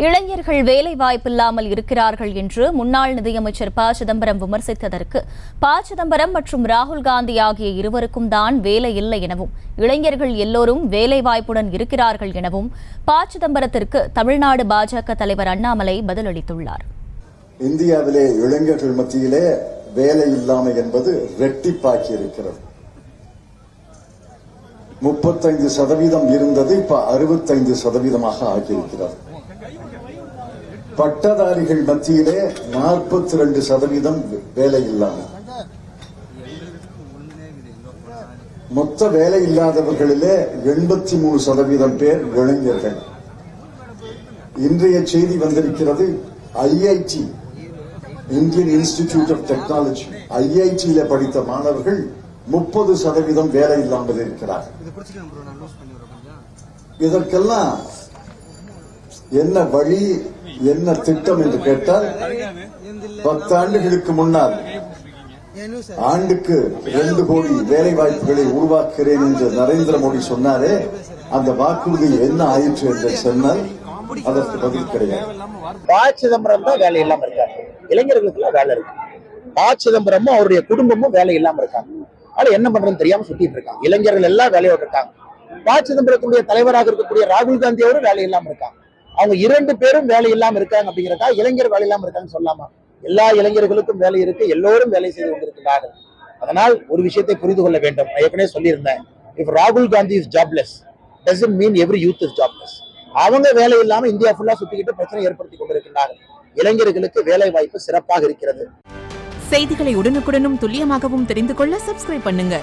இளைஞர்கள் வேலை வாய்ப்பில்லாமல் இருக்கிறார்கள் என்று முன்னாள் நிதியமைச்சர் ப சிதம்பரம் விமர்சித்ததற்கு ப சிதம்பரம் மற்றும் ராகுல் காந்தி ஆகிய இருவருக்கும் தான் வேலை இல்லை எனவும் இளைஞர்கள் எல்லோரும் வேலை வாய்ப்புடன் இருக்கிறார்கள் எனவும் ப சிதம்பரத்திற்கு தமிழ்நாடு பாஜக தலைவர் அண்ணாமலை பதிலளித்துள்ளார். இந்தியாவிலே இளைஞர்கள் மத்தியிலே வேலை இல்லாமை என்பது இரட்டிப்பாக்கி இருக்கிறது. 35% இருந்தது, இப்ப 65% ஆகியிருக்கிறது. பட்டதாரிகள் மத்தியிலே 42% வேலை இல்லாமல், மொத்த வேலை இல்லாதவர்களிலே 83% பேர் இளைஞர்கள். இன்றைய செய்தி வந்திருக்கிறது, IIT Indian Institute of Technology ஐஐடியில படித்த மாணவர்கள் 30% வேலை இல்லாமல் இருக்கிறார். இதற்கெல்லாம் என்ன வழி, என்ன திட்டம் என்று கேட்டால், 10 ஆண்டுகளுக்கு முன்னால் ஆண்டுக்கு 2 கோடி வேலை வாய்ப்புகளை உருவாக்குகிறேன் என்று நரேந்திர மோடி சொன்னாரே, அந்த வாக்குறுதி என்ன ஆயிற்று என்று சொன்னால் அதற்கு பதில் கிடையாது. ப சிதம்பரம் தான் வேலை இல்லாம இருக்காங்க, இளைஞர்களுக்கு எல்லாம் வேலை இருக்கு. ப சிதம்பரமும் அவருடைய குடும்பமும் வேலை இல்லாம இருக்காங்க. ஆனா என்ன பண்றதுன்னு தெரியாம சுத்திட்டு இருக்காங்க. இளைஞர்கள் எல்லாம் வேலையோடு இருக்காங்க. ப சிதம்பரத்துடைய தலைவராக இருக்கக்கூடிய ராகுல் காந்தி அவரும் வேலை இல்லாம இருக்காங்க. அவங்க 2 பேரும் வேலை இல்லாம இருக்காங்க அப்படிங்கிறதா இளைஞர் வேலை இல்லாம இருக்காங்கன்னு சொல்லாமா? எல்லா இளைஞர்களுக்கும் வேலை இருக்கு, எல்லோரும் வேலை செய்து கொண்டிருக்கிறார்கள். அதனால் ஒரு விஷயத்தை புரிந்து கொள்ள வேண்டும். நான் ஏற்கனவே சொல்லியிருந்தேன், இஃப் ராகுல் Gandhi is jobless doesn't mean every youth is jobless. அவங்க வேலை இல்லாம இந்தியா ஃபுல்லா சுத்திக்கிட்டு பிரச்சனை ஏற்படுத்தி கொண்டிருக்கிறார்கள். இளைஞர்களுக்கு வேலை வாய்ப்பு சிறப்பாக இருக்கிறது. செய்திகளை உடனுக்குடனும் துல்லியமாகவும் தெரிந்து கொள்ள சப்ஸ்கிரைப் பண்ணுங்க.